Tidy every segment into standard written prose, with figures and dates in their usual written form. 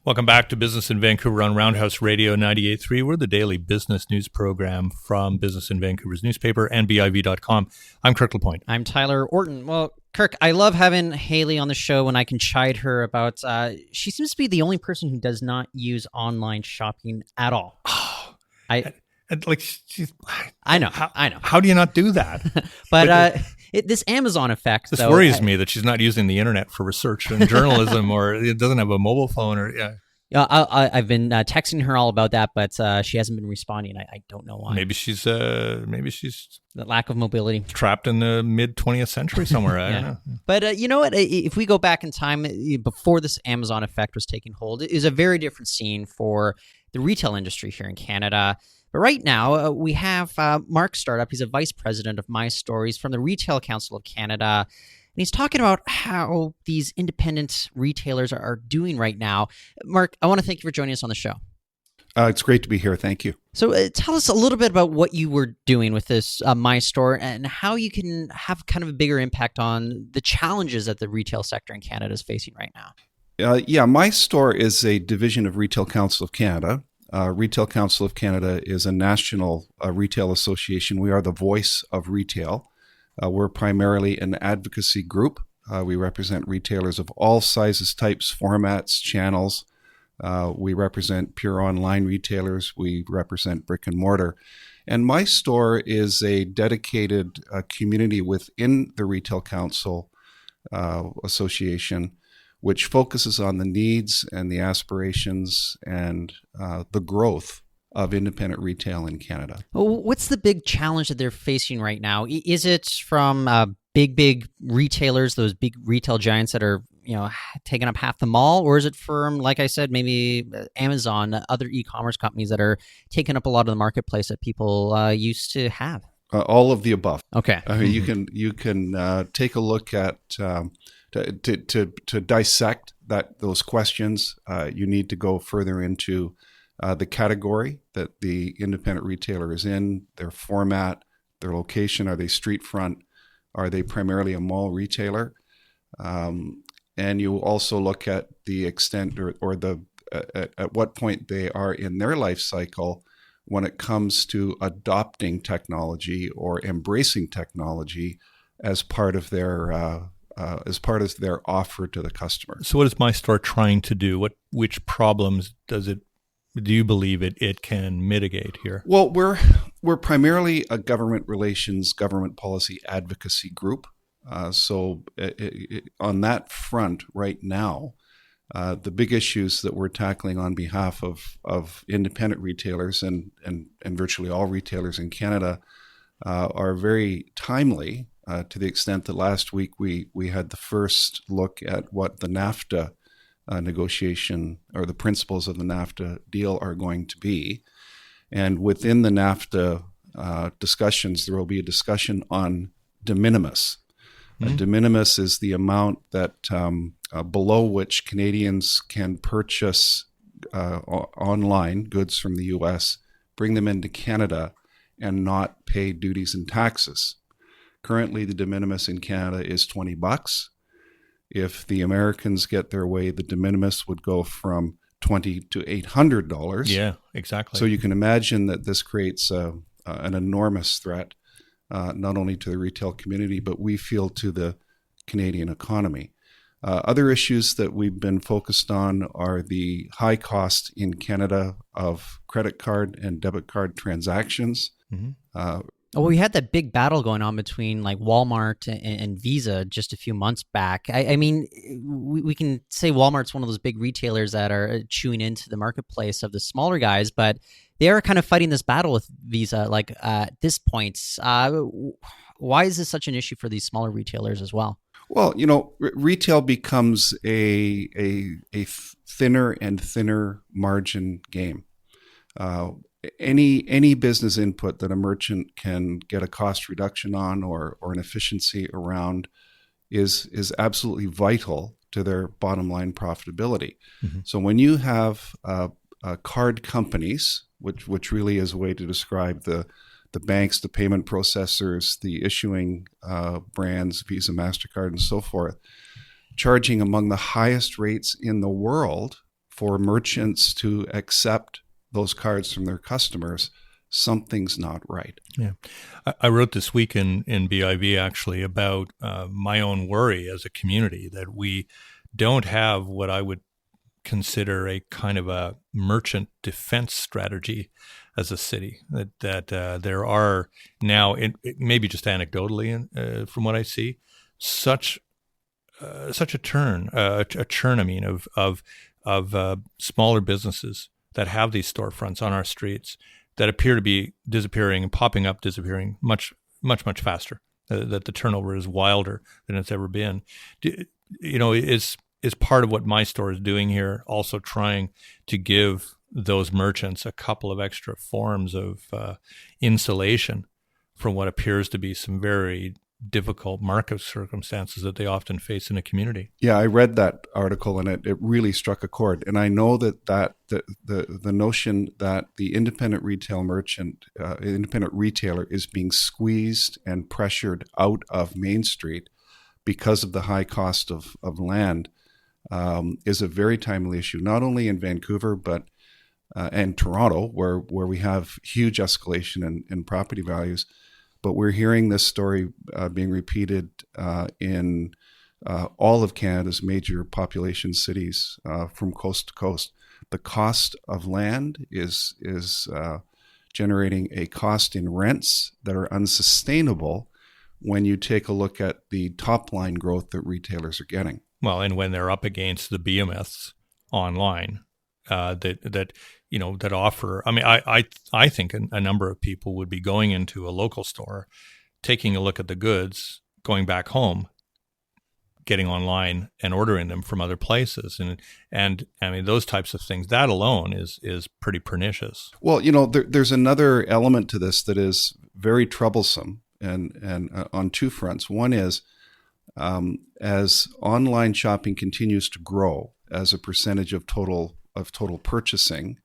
Welcome back to Business in Vancouver on Roundhouse Radio 98.3. We're the daily business news program from Business in Vancouver's newspaper and BIV.com. I'm Kirk Lapointe. I'm Tyler Orton. Well, Kirk, I love having Haley on the show when I can chide her about, she seems to be the only person who does not use online shopping at all. I know. How do you not do that? But this Amazon effect, this worries me that she's not using the internet for research and journalism, or it doesn't have a mobile phone, or I've been texting her all about that, but she hasn't been responding. I don't know why. Maybe she's the lack of mobility, trapped in the mid 20th century somewhere. I don't know. But you know what? If we go back in time, before this Amazon effect was taking hold, it is a very different scene for the retail industry here in Canada. But right now, we have Mark Startup. He's a vice president of My Store. He's from the Retail Council of Canada. And he's talking about how these independent retailers are doing right now. Mark, I want to thank you for joining us on the show. It's great to be here. Thank you. So tell us a little bit about what you were doing with this My Store and how you can have kind of a bigger impact on the challenges that the retail sector in Canada is facing right now. My Store is a division of Retail Council of Canada. Retail Council of Canada is a national retail association. We are the voice of retail. We're primarily an advocacy group. We represent retailers of all sizes, types, formats, channels. We represent pure online retailers. We represent brick and mortar. And My Store is a dedicated community within the Retail Council Association, which focuses on the needs and the aspirations and the growth of independent retail in Canada. What's the big challenge that they're facing right now? Is it from big retailers, those big retail giants that are taking up half the mall, or is it from, like I said, maybe Amazon, other e-commerce companies that are taking up a lot of the marketplace that people used to have? All of the above. Okay. You can take a look at to dissect those questions. You need to go further into the category that the independent retailer is in, their format, their location. Are they street front? Are they primarily a mall retailer? And you also look at the extent or at what point they are in their life cycle when it comes to adopting technology or embracing technology as part of their offer to the customer. So what is My Store trying to do? Which problems do you believe it can mitigate here? Well, we're primarily a government relations, government policy advocacy group. So on that front right now, the big issues that we're tackling on behalf of independent retailers and virtually all retailers in Canada are very timely. To the extent that last week we had the first look at what the NAFTA negotiation or the principles of the NAFTA deal are going to be. And within the NAFTA discussions, there will be a discussion on de minimis. Mm-hmm. De minimis is the amount that below which Canadians can purchase online goods from the U.S., bring them into Canada, and not pay duties and taxes. Currently, the de minimis in Canada is $20. If the Americans get their way, the de minimis would go from $20 to $800. Yeah, exactly. So you can imagine that this creates an enormous threat, not only to the retail community, but we feel to the Canadian economy. Other issues that we've been focused on are the high cost in Canada of credit card and debit card transactions. Mm-hmm. We had that big battle going on between like Walmart and Visa just a few months back. I mean, we can say Walmart's one of those big retailers that are chewing into the marketplace of the smaller guys, but they are kind of fighting this battle with Visa. Like at this point, why is this such an issue for these smaller retailers as well? Well, retail becomes a thinner and thinner margin game. Any business input that a merchant can get a cost reduction on or an efficiency around is absolutely vital to their bottom line profitability. Mm-hmm. So when you have card companies, which really is a way to describe the banks, the payment processors, the issuing brands, Visa, MasterCard, and so forth, charging among the highest rates in the world for merchants to accept those cards from their customers, something's not right. Yeah. I wrote this week in BIV actually about my own worry as a community that we don't have what I would consider a kind of a merchant defense strategy as a city. That there are now, it maybe just anecdotally from what I see, such a churn. I mean, of smaller businesses that have these storefronts on our streets that appear to be disappearing and popping up, disappearing much faster. That the turnover is wilder than it's ever been. Is part of what my store is doing here, also trying to give those merchants a couple of extra forms of insulation from what appears to be some very difficult market circumstances that they often face in a community. Yeah, I read that article and it really struck a chord. And I know that the notion that the independent retail merchant, independent retailer is being squeezed and pressured out of Main Street because of the high cost of land is a very timely issue, not only in Vancouver, but and Toronto, where we have huge escalation in property values. But we're hearing this story being repeated in all of Canada's major population cities from coast to coast. The cost of land is generating a cost in rents that are unsustainable when you take a look at the top line growth that retailers are getting. Well, and when they're up against the behemoths online that offer. I mean, I think a number of people would be going into a local store, taking a look at the goods, going back home, getting online and ordering them from other places, and I mean those types of things. That alone is pretty pernicious. Well, there's another element to this that is very troublesome, and on two fronts. One is as online shopping continues to grow as a percentage of total purchasing,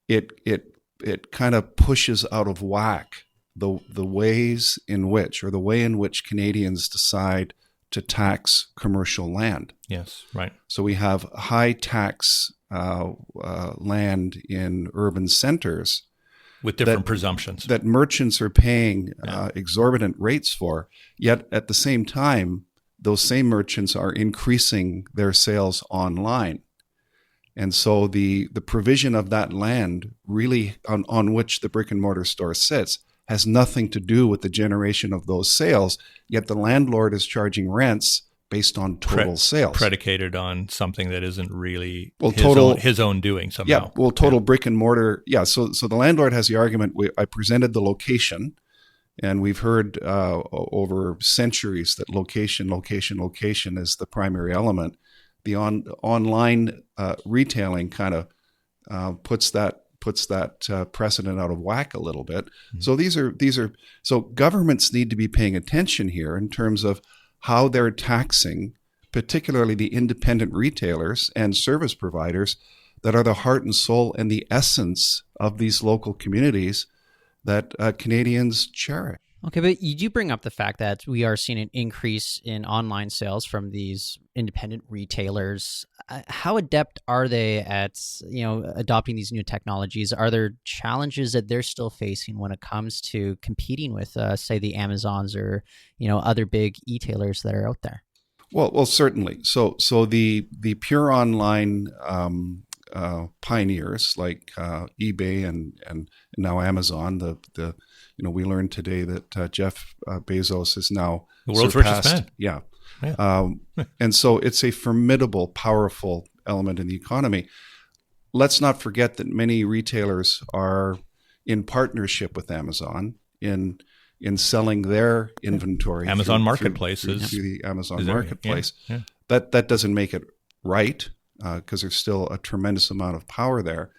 it kind of pushes out of whack the ways in which, or the way in which Canadians decide to tax commercial land. Yes, right. So we have high tax land in urban centers with different presumptions that merchants are paying exorbitant rates for. Yet at the same time, those same merchants are increasing their sales online. And so the provision of that land really on which the brick and mortar store sits has nothing to do with the generation of those sales, yet the landlord is charging rents based on total sales. Predicated on something that isn't really his own doing somehow. Yeah, total brick and mortar. Yeah, so the landlord has the argument, I presented the location, and we've heard over centuries that location is the primary element. The online retailing kind of puts that precedent out of whack a little bit. Mm-hmm. So governments need to be paying attention here in terms of how they're taxing, particularly the independent retailers and service providers that are the heart and soul and the essence of these local communities that Canadians cherish. Okay, but you do bring up the fact that we are seeing an increase in online sales from these independent retailers. How adept are they at, adopting these new technologies? Are there challenges that they're still facing when it comes to competing with, say, the Amazons or, other big e-tailers that are out there? Well, certainly. So the pure online pioneers like eBay and now Amazon, we learned today that Jeff Bezos is now the world's richest man. Yeah. And so it's a formidable, powerful element in the economy. Let's not forget that many retailers are in partnership with Amazon in selling their inventory. Amazon Marketplace through the Amazon Marketplace. Yeah. That doesn't make it right because there's still a tremendous amount of power there.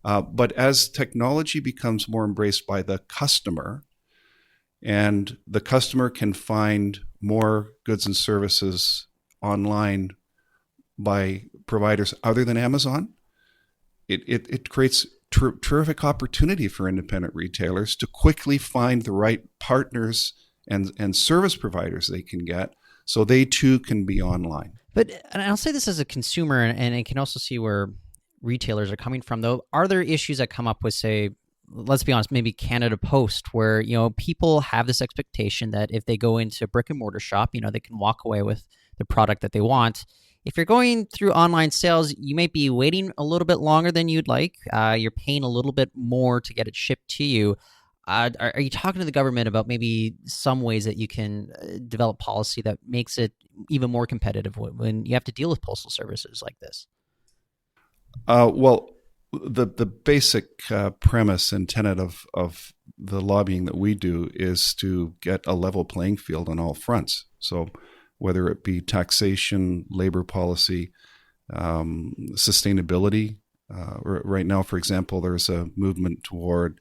But as technology becomes more embraced by the customer, and the customer can find more goods and services online by providers other than Amazon, it creates terrific opportunity for independent retailers to quickly find the right partners and service providers they can get so they too can be online. But and I'll say this as a consumer, and I can also see where retailers are coming from, though. Are there issues that come up with, say, let's be honest, maybe Canada Post, where, people have this expectation that if they go into a brick and mortar shop, they can walk away with the product that they want. If you're going through online sales, you might be waiting a little bit longer than you'd like. You're paying a little bit more to get it shipped to you. Are you talking to the government about maybe some ways that you can develop policy that makes it even more competitive when you have to deal with postal services like this? Well, the basic premise and tenet of the lobbying that we do is to get a level playing field on all fronts. So whether it be taxation, labor policy, sustainability. Right now, for example, there's a movement toward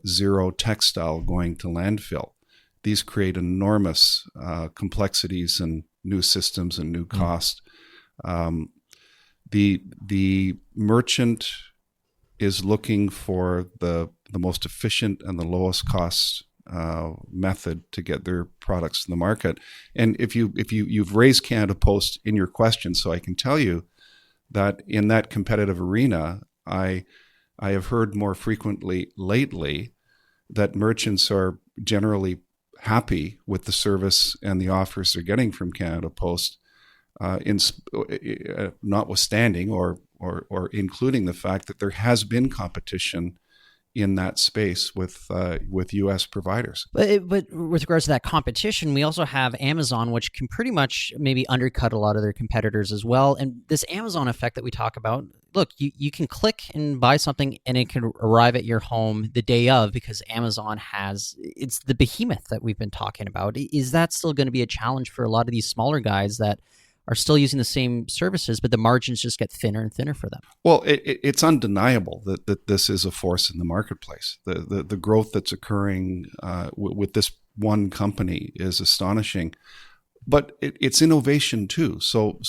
zero textile going to landfill. These create enormous complexities and new systems and new costs. The merchant is looking for the most efficient and the lowest cost method to get their products to the market. And if you've raised Canada Post in your question, so I can tell you that in that competitive arena, I have heard more frequently lately that merchants are generally happy with the service and the offers they're getting from Canada Post, notwithstanding or including the fact that there has been competition in that space with U.S. providers. But with regards to that competition, we also have Amazon, which can pretty much maybe undercut a lot of their competitors as well. And this Amazon effect that we talk about, look, you can click and buy something and it can arrive at your home the day of because Amazon it's the behemoth that we've been talking about. Is that still going to be a challenge for a lot of these smaller guys that are still using the same services, but the margins just get thinner and thinner for them? Well, it's undeniable that this is a force in the marketplace. The growth that's occurring with this one company is astonishing, but it's innovation too. So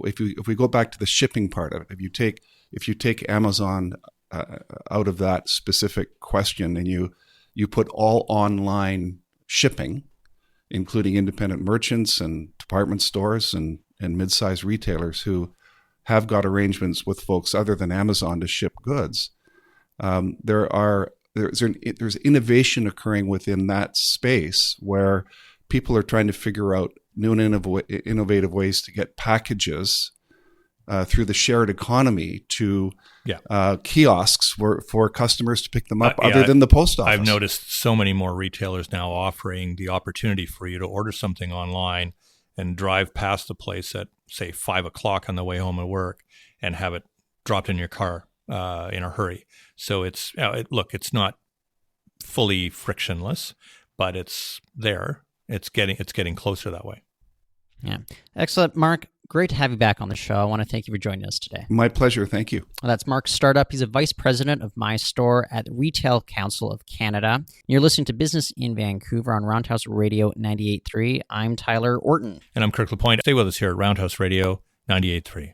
if we go back to the shipping part of it, if you take Amazon out of that specific question and you put all online shipping, including independent merchants and department stores and mid-sized retailers who have got arrangements with folks other than Amazon to ship goods. There's innovation occurring within that space where people are trying to figure out new and innovative ways to get packages through the shared economy to kiosks for customers to pick them up other than the post office. I've noticed so many more retailers now offering the opportunity for you to order something online and drive past the place at, say, 5 o'clock on the way home at work and have it dropped in your car in a hurry. So it's not fully frictionless, but it's there. It's getting closer that way. Yeah. Excellent, Mark. Great to have you back on the show. I want to thank you for joining us today. My pleasure. Thank you. Well, that's Mark Startup. He's a vice president of My Store at the Retail Council of Canada. You're listening to Business in Vancouver on Roundhouse Radio 98.3. I'm Tyler Orton. And I'm Kirk Lapointe. Stay with us here at Roundhouse Radio 98.3.